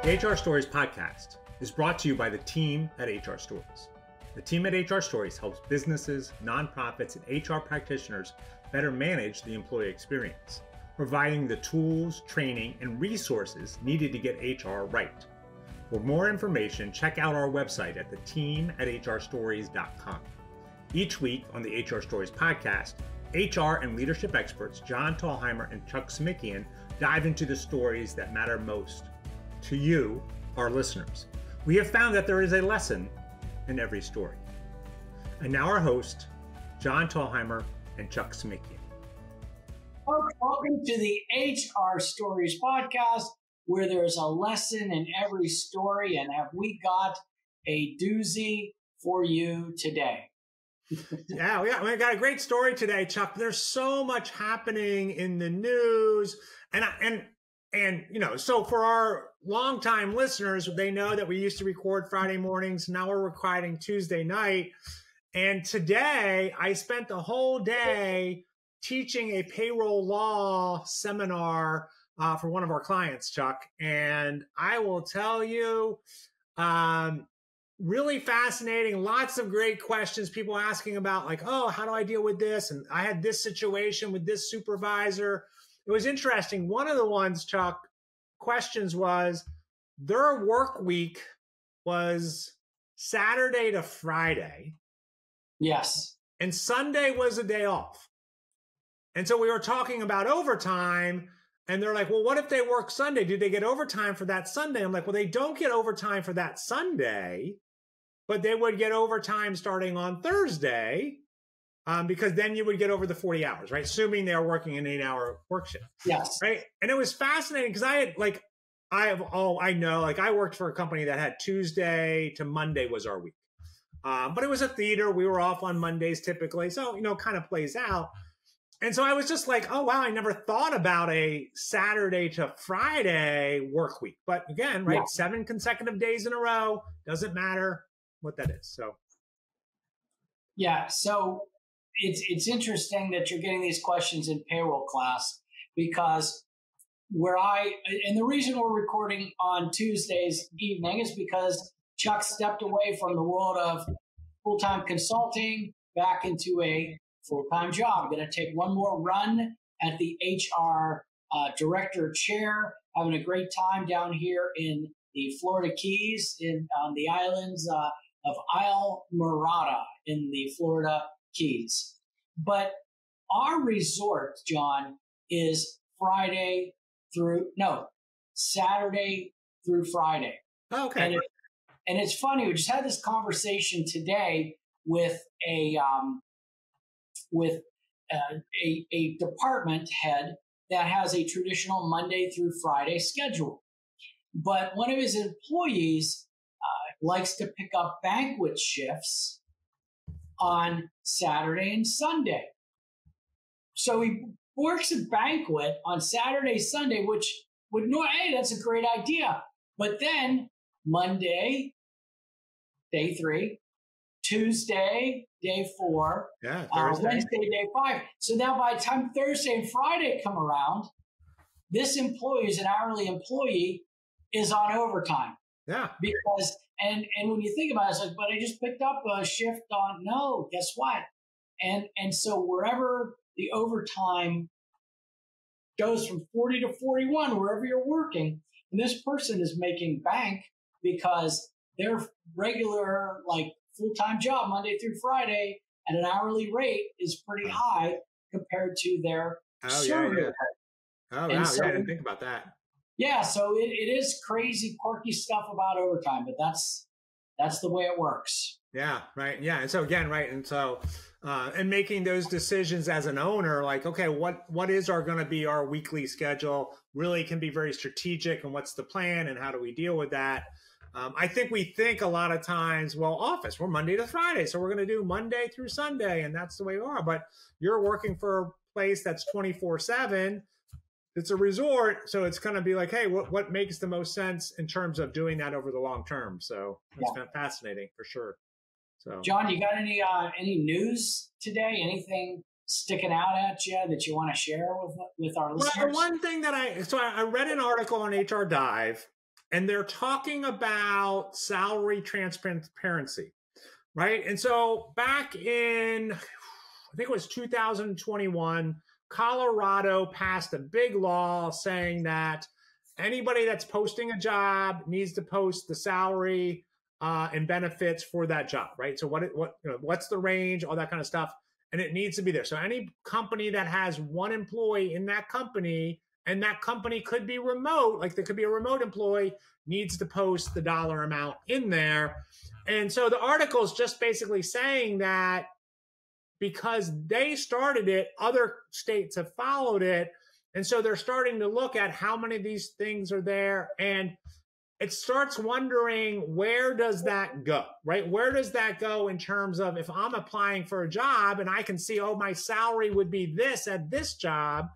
The HR Stories podcast is brought to you by the team at HR Stories. The team at HR Stories helps businesses, nonprofits, and HR practitioners better manage the employee experience, providing the tools, training, and resources needed to get HR right. For more information, check out our website at theteam@hrstories.com. Each week on the HR Stories podcast, HR and leadership experts John Thalheimer and Chuck Smikian dive into the stories that matter most to you, our listeners. We have found that there is a lesson in every story. And now our hosts, John Thalheimer and Chuck Smikian. Welcome to the HR Stories podcast, where there's a lesson in every story. And have we got a doozy for you today? Yeah, we got a great story today, Chuck. There's so much happening in the news. And you know, so for our longtime listeners, they know that we used to record Friday mornings. Now we're recording Tuesday night. And today I spent the whole day teaching a payroll law seminar for one of our clients, Chuck. And I will tell you, really fascinating, lots of great questions, people asking about like, oh, how do I deal with this? And I had this situation with this supervisor. It was interesting. One of the ones, Chuck, questions was their work week was Saturday to Friday. Yes. And Sunday was a day off. And so we were talking about overtime, and they're like, well, what if they work Sunday? Do they get overtime for that Sunday? I'm like, well, they don't get overtime for that Sunday, but they would get overtime starting on Thursday. Because then you would get over the 40 hours, right? Assuming they're working an 8-hour work shift. Yes. Right. And it was fascinating because I worked for a company that had Tuesday to Monday was our week. But it was a theater. We were off on Mondays typically. So, you know, kind of plays out. And so I was just like, oh, wow, I never thought about a Saturday to Friday work week. But again, right, 7 consecutive days in a row, doesn't matter what that is. So. Yeah. So it's interesting that you're getting these questions in payroll class, because and the reason we're recording on Tuesdays evening is because Chuck stepped away from the world of full-time consulting back into a full-time job. I'm going to take one more run at the HR director chair, having a great time down here in the Florida Keys on the islands of Isle Morada in the Florida Keys. But our resort, John, is Saturday through Friday. Oh, okay. And it's funny, we just had this conversation today with a department head that has a traditional Monday through Friday schedule. But one of his employees likes to pick up banquet shifts on Saturday and Sunday. So he works a banquet on Saturday, Sunday, which would know, hey, that's a great idea. But then Monday, day 3, Tuesday, day 4, Wednesday, day 5. So now by the time Thursday and Friday come around, this employee is an hourly employee is on overtime. Yeah. Because and when you think about it, it's like, but I just picked up a shift on, no, guess what? And so wherever the overtime goes from 40 to 41, wherever you're working, and this person is making bank because their regular, like, full-time job, Monday through Friday, at an hourly rate is pretty high compared to their survey. Yeah. Oh, wow. So, I didn't think about that. Yeah, so it is crazy, quirky stuff about overtime, but that's the way it works. Yeah, right. Yeah, and so again, right, and so and making those decisions as an owner, like, okay, what is going to be our weekly schedule? Really can be very strategic, and what's the plan, and how do we deal with that? I think we think a lot of times, well, office, we're Monday to Friday, so we're going to do Monday through Sunday, and that's the way we are. But you're working for a place that's 24/7. It's a resort, so it's going to be like, hey, what makes the most sense in terms of doing that over the long term? So it's fascinating for sure. So, John, you got any news today? Anything sticking out at you that you want to share with our listeners? Well, one thing that I read an article on HR Dive, and they're talking about salary transparency, right? And so back in, I think it was 2021, Colorado passed a big law saying that anybody that's posting a job needs to post the salary and benefits for that job, right? So what's the range, all that kind of stuff, and it needs to be there. So any company that has one employee in that company, and that company could be remote, like there could be a remote employee, needs to post the dollar amount in there. And so the article is just basically saying that because they started it, other states have followed it. And so they're starting to look at how many of these things are there. And it starts wondering, where does that go, right? Where does that go in terms of, if I'm applying for a job and I can see, oh, my salary would be this at this job,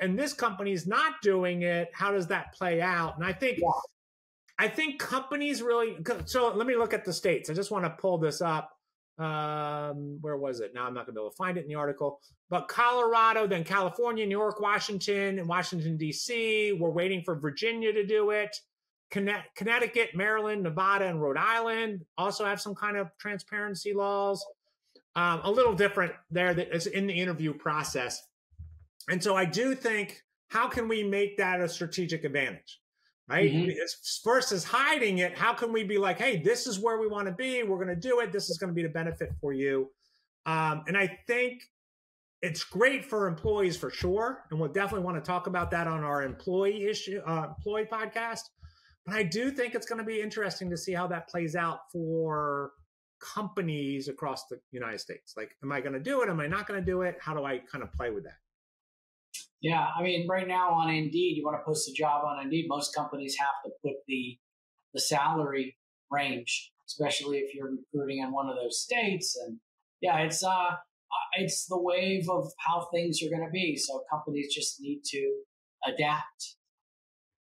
and this company's not doing it, how does that play out? And I think companies really, so let me look at the states. I just want to pull this up. Where was it? Now I'm not gonna be able to find it in the article, but Colorado, then California, New York, Washington, and Washington, D.C. We're waiting for Virginia to do it. Connecticut, Maryland, Nevada, and Rhode Island also have some kind of transparency laws. A little different there that is in the interview process. And so I do think, how can we make that a strategic advantage? Right? Mm-hmm. Versus hiding it, how can we be like, hey, this is where we want to be. We're going to do it. This is going to be the benefit for you. And I think it's great for employees for sure. And we'll definitely want to talk about that on our employee podcast. But I do think it's going to be interesting to see how that plays out for companies across the United States. Like, am I going to do it? Am I not going to do it? How do I kind of play with that? Yeah, I mean, right now on Indeed, you want to post a job on Indeed, most companies have to put the salary range, especially if you're recruiting in one of those states. And yeah, it's the wave of how things are going to be. So companies just need to adapt.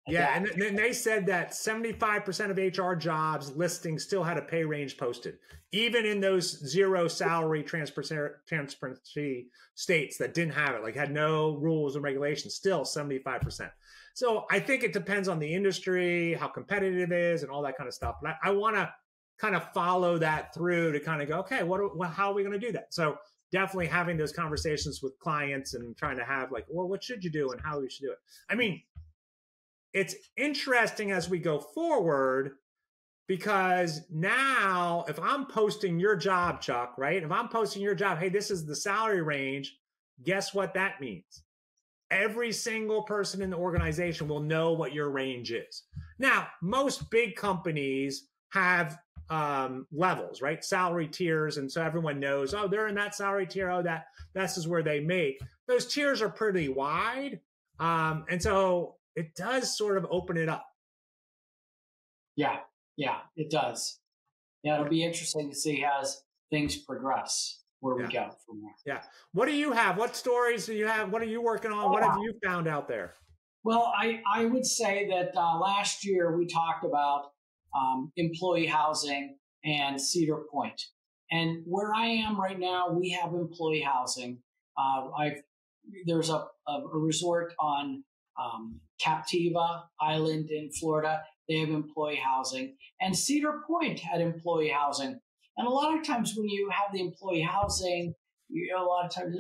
Yeah, and then they said that 75% of HR jobs listings still had a pay range posted, even in those zero salary transparency states that didn't have it, like had no rules and regulations, still 75%. So I think it depends on the industry, how competitive it is, and all that kind of stuff. But I want to kind of follow that through to kind of go, okay, how are we going to do that? So definitely having those conversations with clients and trying to have like, well, what should you do and how we should do it? I mean, it's interesting as we go forward, because now if I'm posting your job, Chuck, right? If I'm posting your job, hey, this is the salary range, guess what that means? Every single person in the organization will know what your range is. Now, most big companies have levels, right? Salary tiers. And so everyone knows, oh, they're in that salary tier. Oh, this is where they make. Those tiers are pretty wide. And so it does sort of open it up. Yeah, it does. Yeah, it'll be interesting to see as things progress, where we go from there. Yeah. What do you have? What stories do you have? What are you working on? What have you found out there? Well, I would say that last year we talked about employee housing and Cedar Point. And where I am right now, we have employee housing. There's a resort on Captiva Island in Florida. They have employee housing, and Cedar Point had employee housing. And a lot of times when you have the employee housing, a lot of times,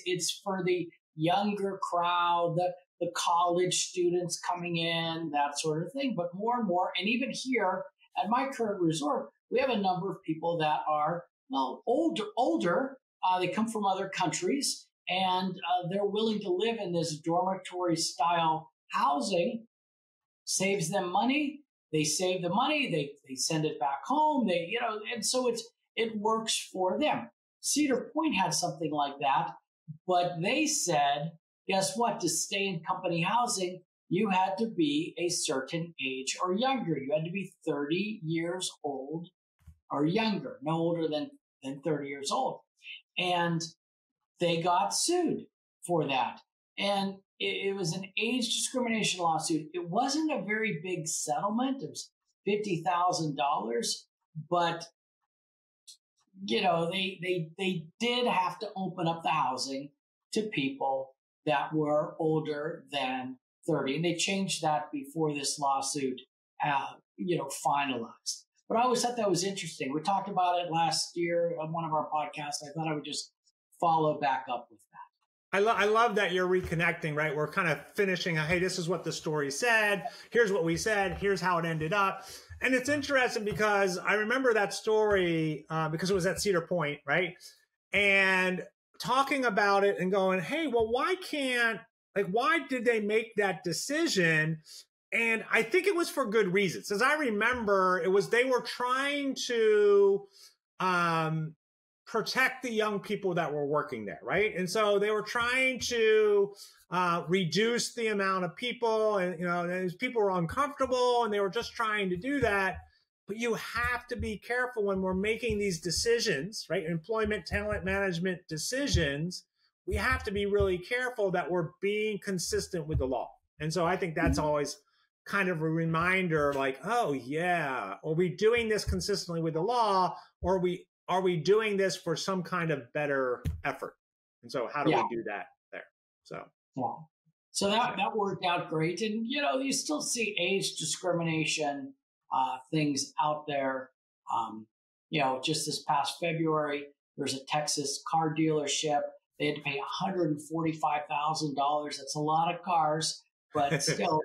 it's for the younger crowd, the college students coming in, that sort of thing. But more and more, and even here at my current resort, we have a number of people that are older. They come from other countries, and they're willing to live in this dormitory style housing. Saves them money. They save the money. They send it back home. And so it works for them. Cedar Point had something like that, but they said, guess what? To stay in company housing, you had to be a certain age or younger. You had to be 30 years old or younger, no older than 30 years old. And they got sued for that. And it was an age discrimination lawsuit. It wasn't a very big settlement. It was $50,000, but they did have to open up the housing to people that were older than 30, and they changed that before this lawsuit, finalized. But I always thought that was interesting. We talked about it last year on one of our podcasts. I thought I would just follow back up with that. I love that you're reconnecting, right? We're kind of finishing, hey, this is what the story said. Here's what we said. Here's how it ended up. And it's interesting because I remember that story because it was at Cedar Point, right? And talking about it and going, hey, well, why did they make that decision? And I think it was for good reasons. As I remember, they were trying to protect the young people that were working there, right? And so they were trying to reduce the amount of people, and people were uncomfortable, and they were just trying to do that. But you have to be careful when we're making these decisions, right? Employment, talent management decisions. We have to be really careful that we're being consistent with the law. And so I think that's always kind of a reminder, like, oh yeah, are we doing this consistently with the law, or are we doing this for some kind of better effort? And so how do we do that there? So that worked out great. And, you still see age discrimination things out there. Just this past February, there's a Texas car dealership. They had to pay $145,000. That's a lot of cars, but still,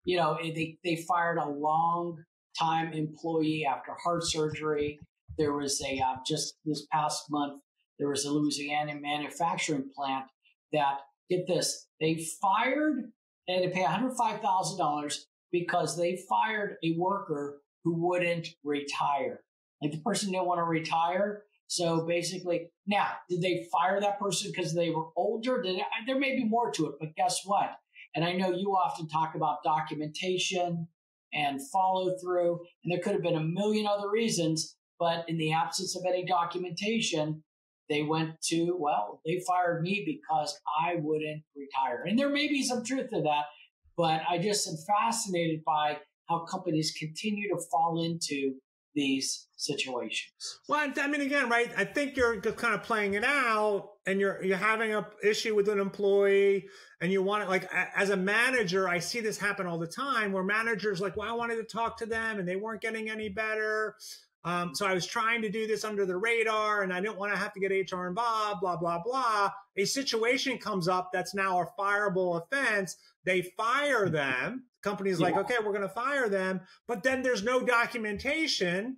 they fired a long-time employee after heart surgery. There was just this past month, there was a Louisiana manufacturing plant that, get this, they had to pay $105,000 because they fired a worker who wouldn't retire. Like, the person didn't want to retire. So basically, now, did they fire that person because they were older? There may be more to it, but guess what? And I know you often talk about documentation and follow through, and there could have been a million other reasons, but in the absence of any documentation, they fired me because I wouldn't retire. And there may be some truth to that, but I just am fascinated by how companies continue to fall into these situations. Well, I mean, again, right, I think you're just kind of playing it out, and you're having an issue with an employee, and you want it, like, as a manager, I see this happen all the time where managers like, well, I wanted to talk to them and they weren't getting any better. So I was trying to do this under the radar, and I didn't want to have to get HR involved, blah, blah, blah. A situation comes up that's now a fireable offense. They fire them. Company's like, okay, we're going to fire them. But then there's no documentation.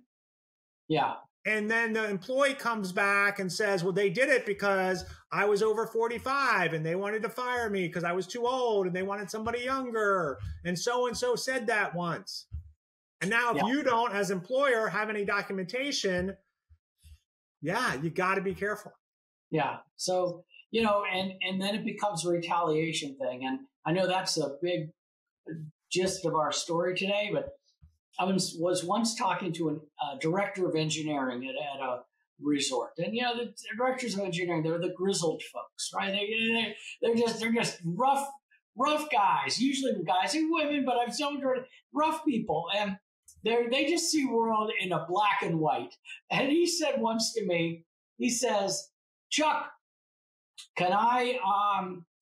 Yeah. And then the employee comes back and says, well, they did it because I was over 45 and they wanted to fire me because I was too old and they wanted somebody younger. And so said that once. And now if you don't, as employer, have any documentation, you got to be careful. Yeah. So, and then it becomes a retaliation thing. And I know that's a big gist of our story today, but I was once talking to a director of engineering at a resort. And, the directors of engineering, they're the grizzled folks, right? They're just rough guys, usually guys and women, but I've seen rough people. And they just see world in a black and white. And he said once to me, he says, Chuck, can I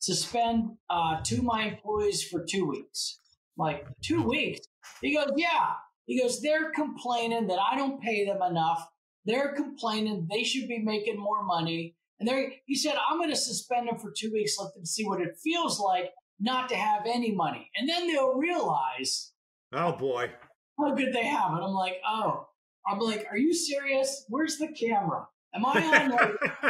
suspend 2 of my employees for 2 weeks? I'm like, 2 weeks? He goes, yeah. He goes, they're complaining that I don't pay them enough. They're complaining they should be making more money. And he said, I'm going to suspend them for 2 weeks, let them see what it feels like not to have any money. And then they'll realize, oh boy, how good they have it. I'm like, are you serious? Where's the camera? Am I on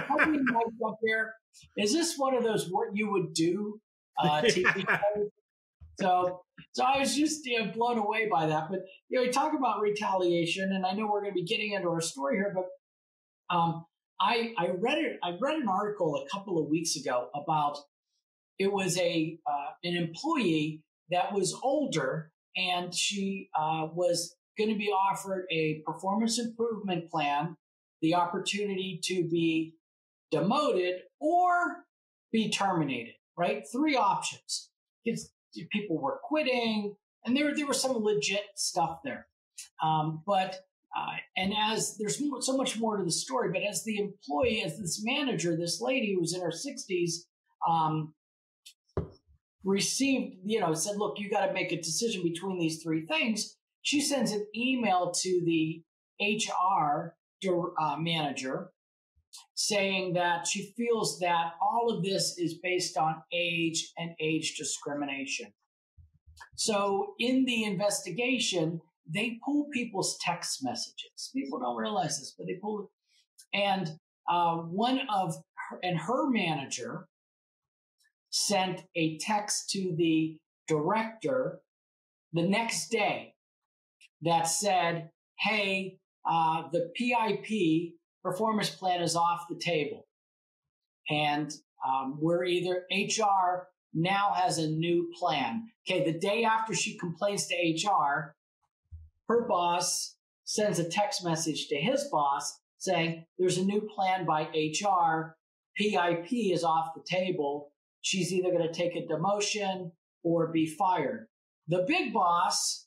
how many mics up here? Is this one of those what you would do TV shows? So I was just blown away by that. But we talk about retaliation, and I know we're going to be getting into our story here, but I read it. I read an article a couple of weeks ago about it was an employee that was older, and she was going to be offered a performance improvement plan, the opportunity to be demoted or be terminated. Right, 3 options. People were quitting, and there was some legit stuff there. And as there's so much more to the story, but as the employee, as this manager, this lady who was in her 60s, received, said, look, you got to make a decision between these three things. She sends an email to the HR manager saying that she feels that all of this is based on age and age discrimination. So in the investigation, they pull people's text messages. People don't realize this, but they pull it. And her manager sent a text to the director the next day that said, hey, the PIP, performance plan, is off the table. And HR now has a new plan. Okay, the day after she complains to HR, her boss sends a text message to his boss saying, there's a new plan by HR, PIP is off the table. She's either going to take a demotion or be fired. The big boss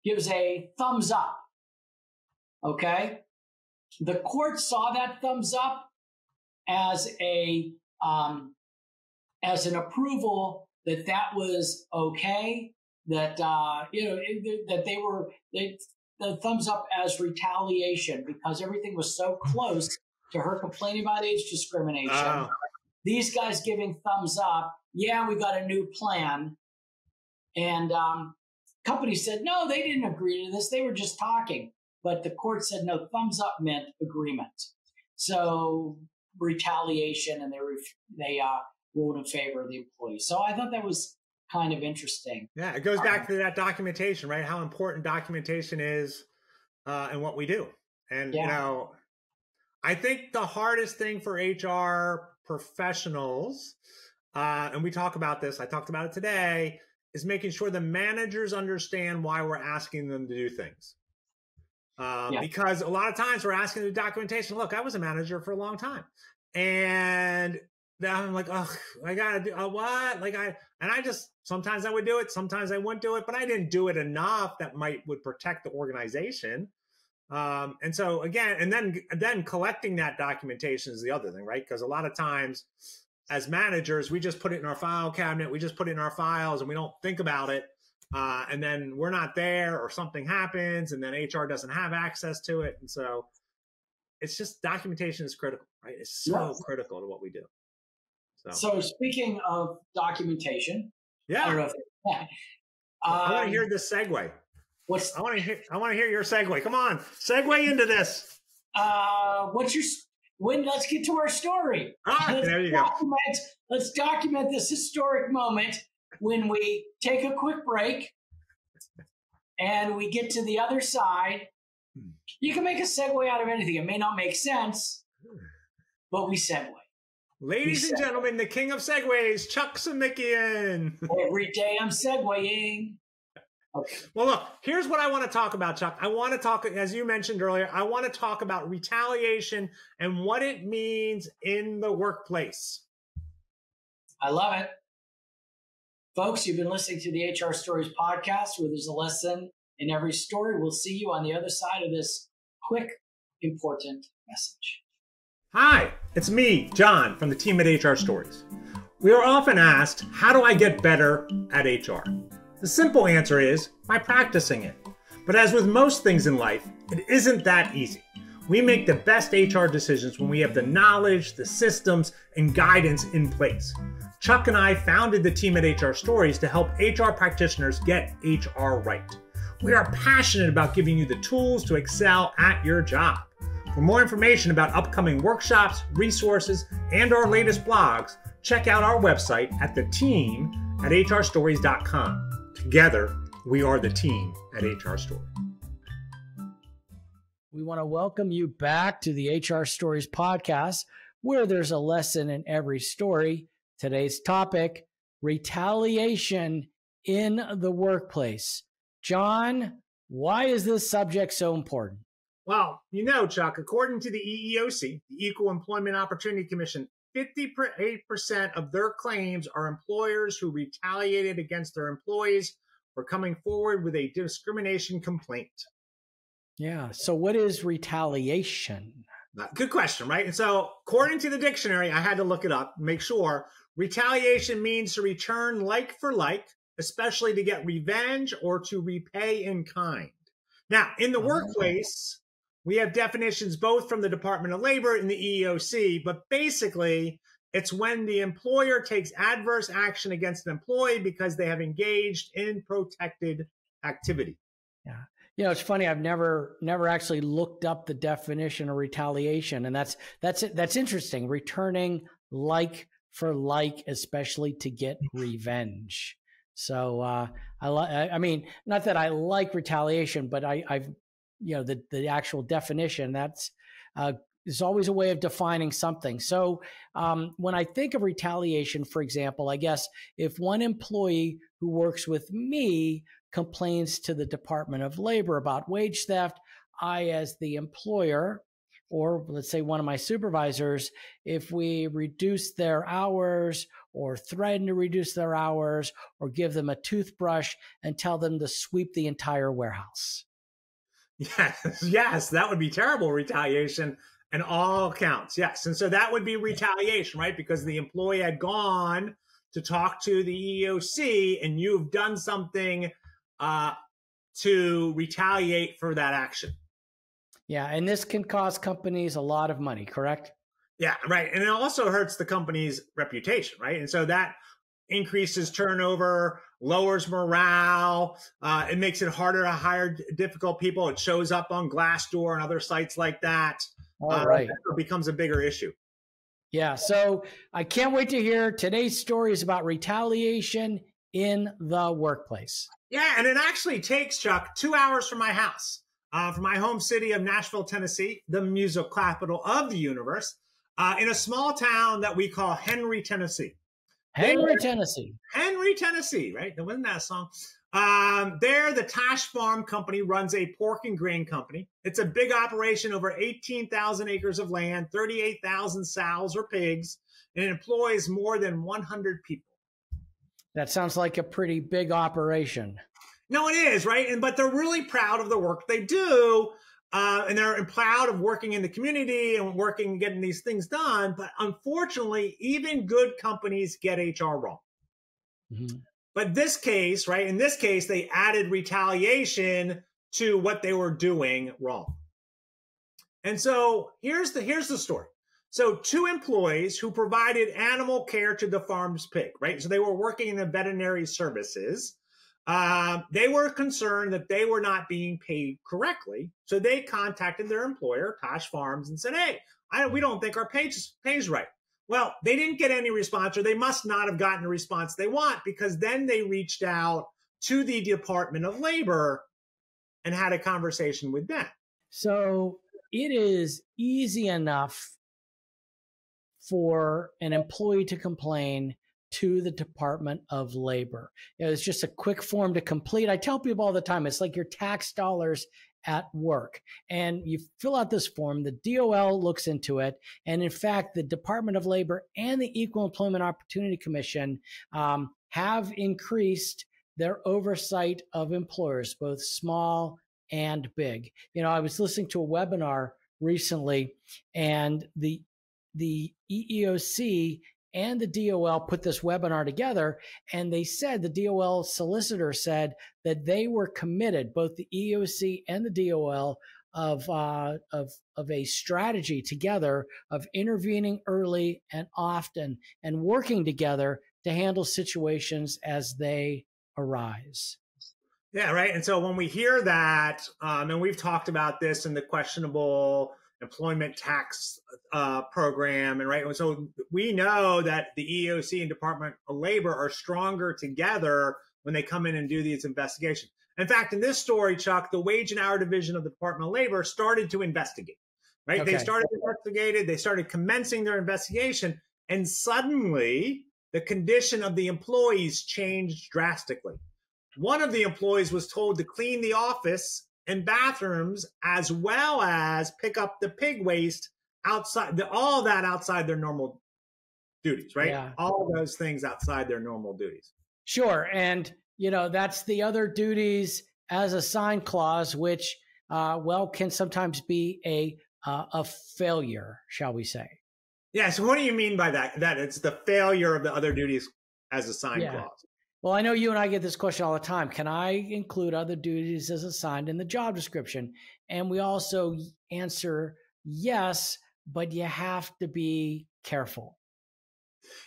gives a thumbs up. Okay? The court saw that thumbs up as an approval that was okay, that the thumbs up as retaliation because everything was so close to her complaining about age discrimination. Oh. These guys giving thumbs up. Yeah, we got a new plan. And company said, no, they didn't agree to this. They were just talking. But the court said, no, thumbs up meant agreement. So retaliation, and they ruled in favor of the employee. So I thought that was kind of interesting. Yeah, it goes back to that documentation, right? How important documentation is and what we do. And, I think the hardest thing for HR professionals, and we talk about this, I talked about it today, is making sure the managers understand why we're asking them to do things. Because a lot of times we're asking the documentation. Look, I was a manager for a long time. And now I'm like, oh, I got to do what? Sometimes I would do it. Sometimes I wouldn't do it, but I didn't do it enough that would protect the organization. And so again, and then collecting that documentation is the other thing, right? Because a lot of times as managers, we just put it in our file cabinet, we just put it in our files and we don't think about it. And then we're not there or something happens and then HR doesn't have access to it. And so it's just documentation is critical, right? It's so critical to what we do. So speaking of documentation, I want to hear this segue. I want to hear your segue. Come on, segue into this. Let's get to our story. There you go. Let's document this historic moment when we take a quick break and we get to the other side. You can make a segue out of anything. It may not make sense, but we segue. Ladies and gentlemen, the king of segues, Chuck Samikian. Every day I'm segueing. Okay. Well, look, here's what I want to talk about, Chuck. I want to talk, as you mentioned earlier, I want to talk about retaliation and what it means in the workplace. I love it. Folks, you've been listening to the HR Stories podcast, where there's a lesson in every story. We'll see you on the other side of this quick, important message. Hi, it's me, John, from the team at HR Stories. We are often asked, how do I get better at HR? The simple answer is by practicing it. But as with most things in life, it isn't that easy. We make the best HR decisions when we have the knowledge, the systems, and guidance in place. Chuck and I founded the team at HR Stories to help HR practitioners get HR right. We are passionate about giving you the tools to excel at your job. For more information about upcoming workshops, resources, and our latest blogs, check out our website at theteam@hrstories.com. Together, we are the team at HR Stories. We want to welcome you back to the HR Stories podcast, where there's a lesson in every story. Today's topic, retaliation in the workplace. John, why is this subject so important? Well, Chuck, according to the EEOC, the Equal Employment Opportunity Commission, 58% of their claims are employers who retaliated against their employees for coming forward with a discrimination complaint. Yeah. So what is retaliation? Good question, right? And so according to the dictionary, I had to look it up, make sure. Retaliation means to return like for like, especially to get revenge or to repay in kind. Now, in the workplace, we have definitions both from the Department of Labor and the EEOC, but basically, it's when the employer takes adverse action against an employee because they have engaged in protected activity. Yeah. You know, it's funny. I've never actually looked up the definition of retaliation, and that's interesting. Returning like for like, especially to get revenge. So I mean, not that I like retaliation, but I've the actual definition that's is always a way of defining something. So when I think of retaliation, for example, I guess if one employee who works with me complains to the Department of Labor about wage theft, I, as the employer, or let's say one of my supervisors, if we reduce their hours or threaten to reduce their hours or give them a toothbrush and tell them to sweep the entire warehouse. Yes, that would be terrible retaliation in all counts. Yes. And so that would be retaliation, right? Because the employee had gone to talk to the EEOC and you've done something to retaliate for that action. Yeah, and this can cost companies a lot of money, correct? Yeah, right. And it also hurts the company's reputation, right? And so that increases turnover, lowers morale. It makes it harder to hire difficult people. It shows up on Glassdoor and other sites like that. All right. It becomes a bigger issue. Yeah, so I can't wait to hear today's stories about retaliation in the workplace. Yeah, and it actually takes, Chuck, 2 hours from my house, from my home city of Nashville, Tennessee, the musical capital of the universe, in a small town that we call Henry, Tennessee. Henry, Tennessee, right? Wasn't that a song? There, the Tosh Farm company runs a pork and grain company. It's a big operation, over 18,000 acres of land, 38,000 sows or pigs, and it employs more than 100 people. That sounds like a pretty big operation. No, it is, right? But they're really proud of the work they do. And they're proud of working in the community and working and getting these things done. But unfortunately, even good companies get HR wrong. Mm-hmm. But this case, right? In this case, they added retaliation to what they were doing wrong. And so here's the story. So 2 employees who provided animal care to the farm's pig, right? So they were working in the veterinary services. They were concerned that they were not being paid correctly. So they contacted their employer, Tosh Farms, and said, hey, we don't think our pay's right. Well, they didn't get any response, or they must not have gotten a response they want, because then they reached out to the Department of Labor and had a conversation with them. So it is easy enough for an employee to complain to the Department of Labor. It's just a quick form to complete. I tell people all the time, it's like your tax dollars at work. And you fill out this form, the DOL looks into it. And in fact, the Department of Labor and the Equal Employment Opportunity Commission have increased their oversight of employers, both small and big. You know, I was listening to a webinar recently, and the EEOC and the DOL put this webinar together, and they said, the DOL solicitor said that they were committed, both the EEOC and the DOL, of a strategy together of intervening early and often and working together to handle situations as they arise. Yeah, right. And so when we hear that, and we've talked about this in the questionable employment tax program, and right, and so we know that the EEOC and Department of Labor are stronger together when they come in and do these investigations. In fact, in this story, Chuck, the Wage and Hour Division of the Department of Labor started to investigate. Right, okay. They started commencing their investigation, and suddenly the condition of the employees changed drastically. One of the employees was told to clean the office and bathrooms, as well as pick up the pig waste outside, all that outside their normal duties, right? Yeah. All those things outside their normal duties. Sure. And, you know, that's the other duties as assigned clause, which, can sometimes be a failure, shall we say. Yeah. So what do you mean by that? That it's the failure of the other duties as assigned Yeah. clause. Well, I know you and I get this question all the time. Can I include other duties as assigned in the job description? And we also answer yes, but you have to be careful.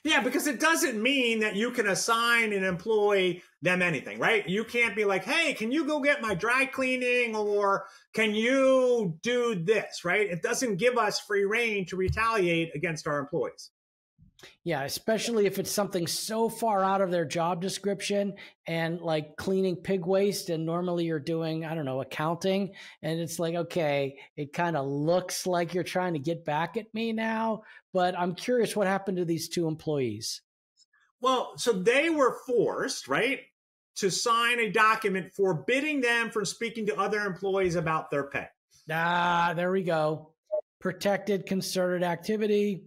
Yeah, because it doesn't mean that you can assign and employ them anything, right? You can't be like, hey, can you go get my dry cleaning, or can you do this, right? It doesn't give us free rein to retaliate against our employees. Yeah, especially if it's something so far out of their job description and like cleaning pig waste. And normally you're doing, I don't know, accounting. And it's like, okay, it kind of looks like you're trying to get back at me now. But I'm curious what happened to these two employees. Well, so they were forced, right, to sign a document forbidding them from speaking to other employees about their pay. Ah, there we go. Protected concerted activity.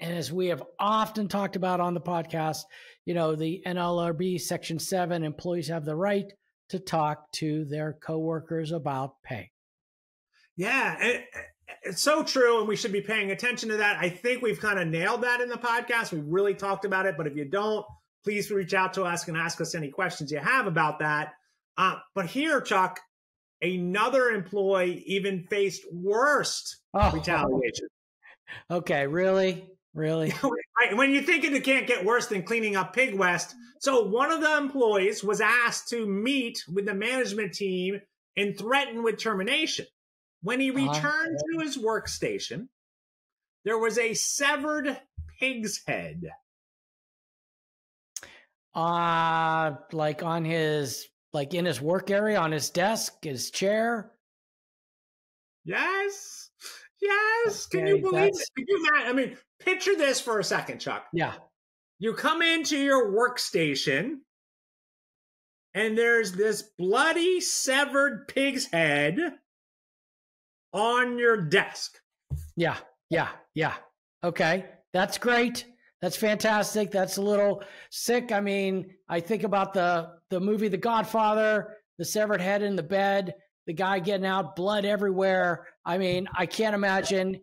And as we have often talked about on the podcast, you know, the NLRB Section 7, employees have the right to talk to their coworkers about pay. Yeah, it's so true, and we should be paying attention to that. I think we've kind of nailed that in the podcast. We really talked about it, but if you don't, please reach out to us and ask us any questions you have about that. But here, Chuck, another employee even faced worse retaliation. Okay, really? Really? When you think it can't get worse than cleaning up pig waste. So one of the employees was asked to meet with the management team and threatened with termination. When he returned to his workstation, there was a severed pig's head. Like on his, like in his work area, on his desk, his chair? Yes. Yes. Okay, can you believe it? Can you imagine? I mean, picture this for a second, Chuck. Yeah. You come into your workstation and there's this bloody severed pig's head on your desk. Yeah. Okay. That's great. That's fantastic. That's a little sick. I mean, I think about the movie The Godfather, the severed head in the bed, the guy getting out, blood everywhere. I mean, I can't imagine.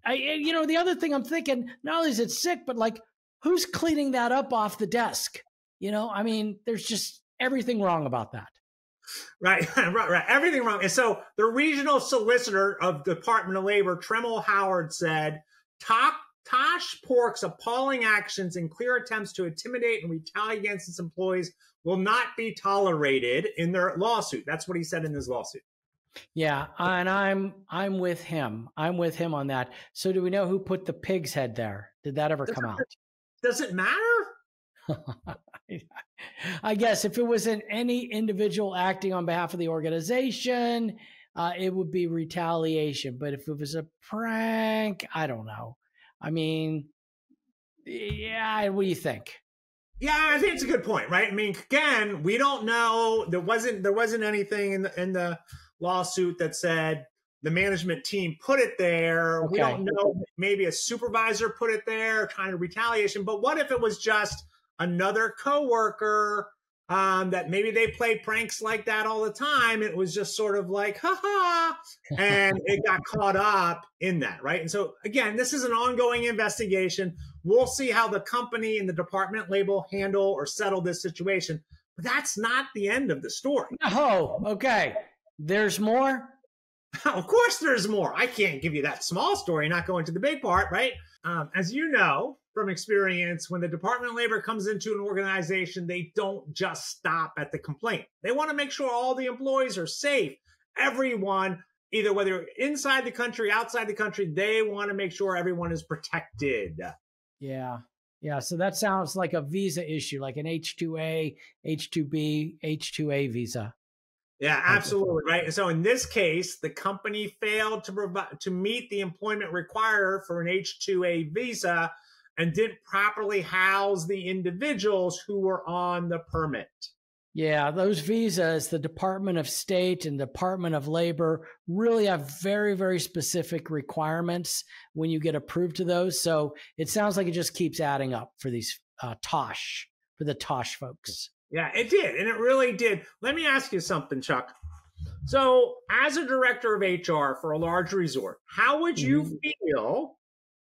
The other thing I'm thinking, not only is it sick, but like, who's cleaning that up off the desk? I mean, there's just everything wrong about that. Right. Everything wrong. And so the regional solicitor of the Department of Labor, Tremel Howard, said, Tosh Pork's appalling actions and clear attempts to intimidate and retaliate against its employees will not be tolerated in their lawsuit. That's what he said in his lawsuit. Yeah, and I'm with him. I'm with him on that. So do we know who put the pig's head there? Did that ever come out? Does it matter? I guess if it wasn't any individual acting on behalf of the organization, it would be retaliation. But if it was a prank, I don't know. I mean, yeah, what do you think? Yeah, I think it's a good point, right? I mean, again, we don't know. There wasn't anything in the lawsuit that said the management team put it there. Okay. We don't know. Maybe a supervisor put it there, trying to retaliation. But what if it was just another coworker that maybe they play pranks like that all the time? It was just sort of like, ha, and it got caught up in that, right? And so, again, this is an ongoing investigation. We'll see how the company and the Department of Labor handle or settle this situation. But that's not the end of the story. Oh, okay. There's more? Of course there's more. I can't give you that small story, not go into the big part, right? As you know from experience, when the Department of Labor comes into an organization, they don't just stop at the complaint. They want to make sure all the employees are safe. Everyone, either whether inside the country, outside the country, they want to make sure everyone is protected. Yeah. So that sounds like a visa issue, like an H-2A, H-2B, H-2A visa. Yeah, absolutely. Right. And so in this case, the company failed to meet the employment requirement for an H-2A visa and didn't properly house the individuals who were on the permit. Yeah, those visas, the Department of State and Department of Labor really have very, very specific requirements when you get approved to those. So it sounds like it just keeps adding up for these for the Tosh folks. Yeah, it did. And it really did. Let me ask you something, Chuck. So as a director of HR for a large resort, how would you feel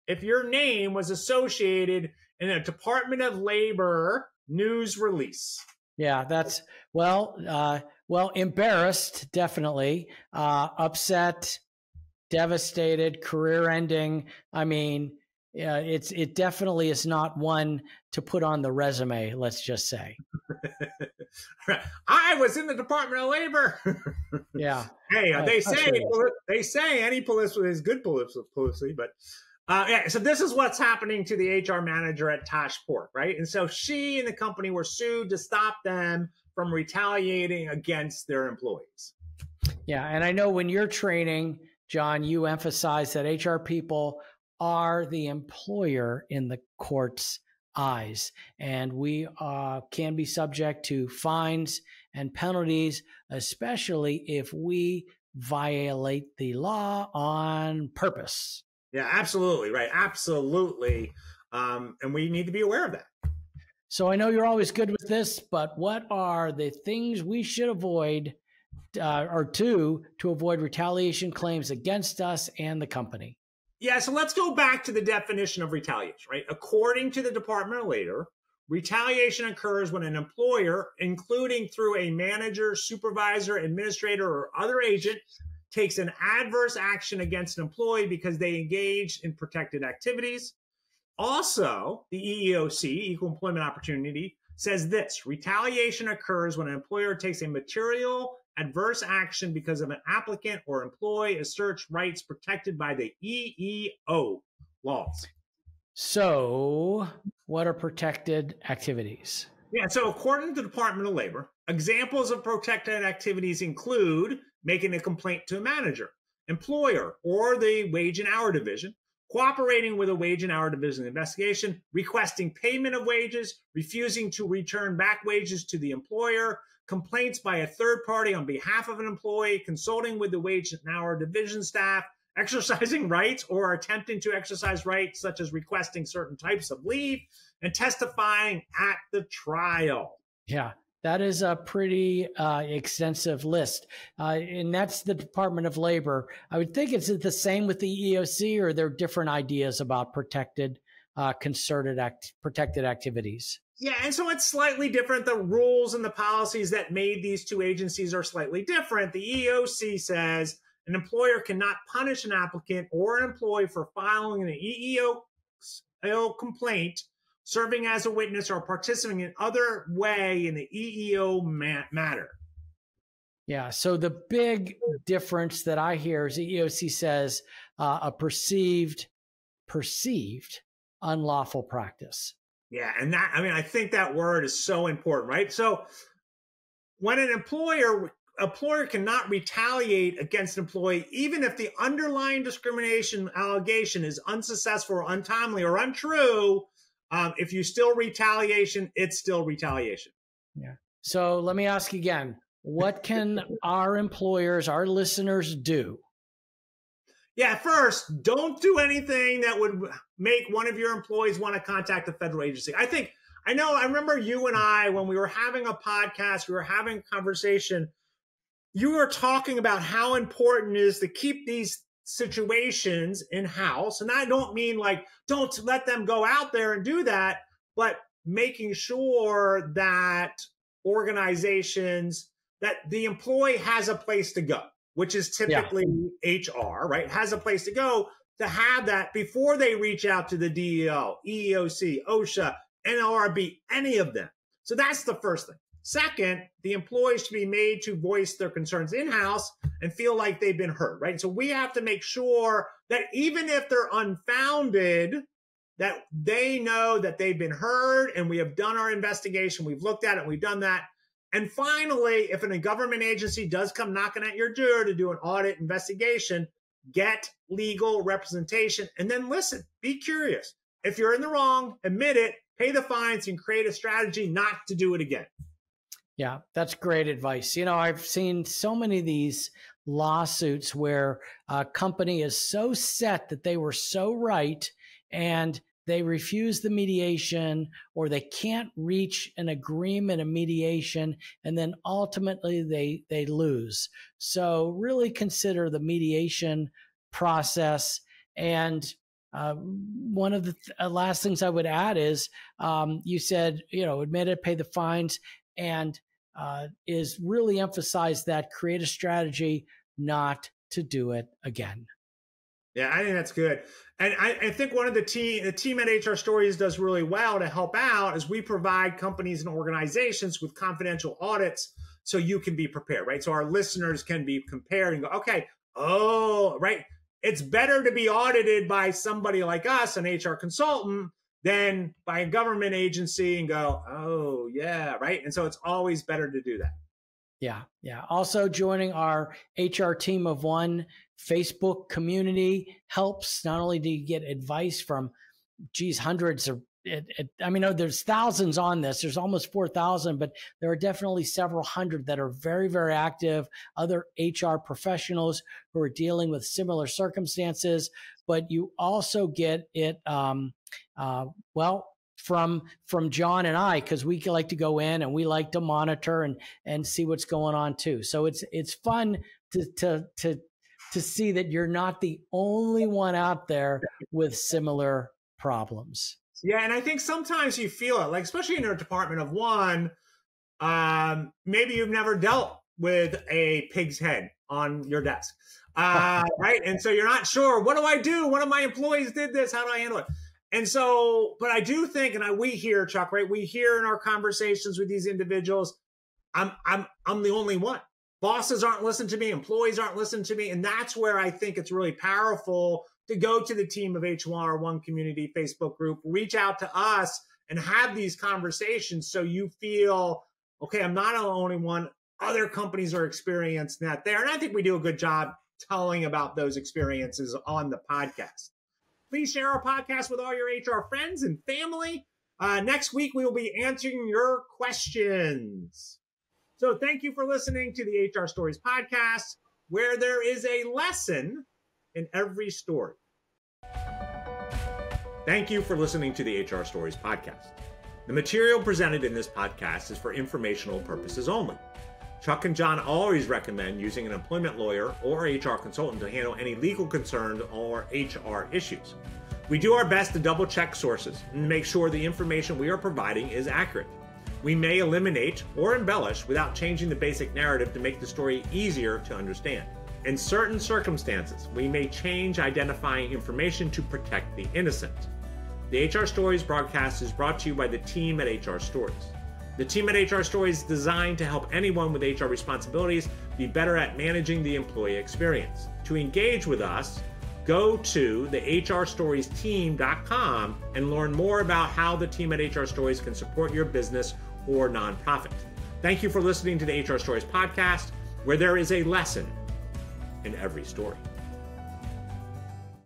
if your name was associated in a Department of Labor news release? Yeah, that's well, embarrassed, definitely, upset, devastated, career ending. I mean, it definitely is not one to put on the resume. Let's just say. I was in the Department of Labor. Yeah. Hey, they say any publicity is good publicity, but yeah. So this is what's happening to the HR manager at Tosh Pork, right? And so she and the company were sued to stop them from retaliating against their employees. Yeah, and I know when you're training, John, you emphasize that HR people are the employer in the court's eyes, and we can be subject to fines and penalties, especially if we violate the law on purpose. Yeah, absolutely. Right. Absolutely. And we need to be aware of that. So I know you're always good with this, but what are the things we should avoid to avoid retaliation claims against us and the company? Yeah, so let's go back to the definition of retaliation, right? According to the Department of Labor, retaliation occurs when an employer, including through a manager, supervisor, administrator, or other agent, takes an adverse action against an employee because they engage in protected activities. Also, the EEOC, Equal Employment Opportunity, says this: retaliation occurs when an employer takes a material adverse action because of an applicant or employee asserts rights protected by the EEO laws. So, what are protected activities? Yeah, so according to the Department of Labor, examples of protected activities include making a complaint to a manager, employer, or the wage and hour division, cooperating with a wage and hour division investigation, requesting payment of wages, refusing to return back wages to the employer, complaints by a third party on behalf of an employee, consulting with the wage and hour division staff, exercising rights or attempting to exercise rights such as requesting certain types of leave, and testifying at the trial. Yeah, that is a pretty extensive list. And that's the Department of Labor. I would think it's the same with the EEOC, or there are different ideas about protected activities. Yeah, and so it's slightly different. The rules and the policies that made these two agencies are slightly different. The EEOC says an employer cannot punish an applicant or an employee for filing an EEO complaint, serving as a witness, or participating in other way in the EEO matter. Yeah, so the big difference that I hear is the EEOC says a perceived unlawful practice. Yeah, and that, I mean, I think that word is so important, right? So when an employer cannot retaliate against an employee, even if the underlying discrimination allegation is unsuccessful or untimely or untrue, if you still retaliation, it's still retaliation. Yeah. So let me ask again, what can our employers, our listeners do? Yeah, first, don't do anything that would make one of your employees want to contact a federal agency. I remember you and I, when we were having a podcast, we were having a conversation, you were talking about how important it is to keep these situations in-house. And I don't mean like, don't let them go out there and do that, but making sure that organizations, that the employee has a place to go, which is typically HR, right? Has a place to go to have that before they reach out to the DEO, EEOC, OSHA, NLRB, any of them. So that's the first thing. Second, the employees should be made to voice their concerns in-house and feel like they've been heard, right? So we have to make sure that even if they're unfounded, that they know that they've been heard and we have done our investigation, we've looked at it, we've done that. And finally, if a government agency does come knocking at your door to do an audit investigation, get legal representation and then listen, be curious. If you're in the wrong, admit it, pay the fines, and create a strategy not to do it again. Yeah, that's great advice. You know, I've seen so many of these lawsuits where a company is so set that they were so right and they refuse the mediation, or they can't reach an agreement, a mediation, and then ultimately they lose. So really consider the mediation process. And one of the last things I would add is you said, admit it, pay the fines, and is really emphasize that create a strategy not to do it again. Yeah, I think that's good. And I think one of the team at HR Stories does really well to help out is we provide companies and organizations with confidential audits so you can be prepared, right? So our listeners can be compared and go, okay, right. It's better to be audited by somebody like us, an HR consultant, than by a government agency and go, oh, yeah, right? And so it's always better to do that. Yeah. Also joining our HR Team of One Facebook community helps. Not only do you get advice from, hundreds of, there's thousands on this. There's almost 4,000, but there are definitely several hundred that are very, very active, other HR professionals who are dealing with similar circumstances. But you also get it, from John and I, because we like to go in and we like to monitor and see what's going on too. So it's fun to see that you're not the only one out there with similar problems. Yeah, and I think sometimes you feel it, like especially in your department of one, maybe you've never dealt with a pig's head on your desk, right? And so you're not sure, what do I do? One of my employees did this, how do I handle it? And so, but I do think, and we hear, Chuck, right? We hear in our conversations with these individuals, I'm the only one. Bosses aren't listening to me, employees aren't listening to me. And that's where I think it's really powerful to go to the Team of HR One Community Facebook group, reach out to us and have these conversations so you feel, okay, I'm not the only one. Other companies are experiencing that there. And I think we do a good job telling about those experiences on the podcast. Please share our podcast with all your HR friends and family. Next week, we will be answering your questions. So thank you for listening to the HR Stories podcast, where there is a lesson in every story. Thank you for listening to the HR Stories podcast. The material presented in this podcast is for informational purposes only. Chuck and John always recommend using an employment lawyer or HR consultant to handle any legal concerns or HR issues. We do our best to double check sources and make sure the information we are providing is accurate. We may eliminate or embellish without changing the basic narrative to make the story easier to understand. In certain circumstances, we may change identifying information to protect the innocent. The HR Stories broadcast is brought to you by the team at HR Stories. The team at HR Stories is designed to help anyone with HR responsibilities be better at managing the employee experience. To engage with us, go to the hrstoriesteam.com and learn more about how the team at HR Stories can support your business or nonprofit. Thank you for listening to the HR Stories podcast, where there is a lesson in every story.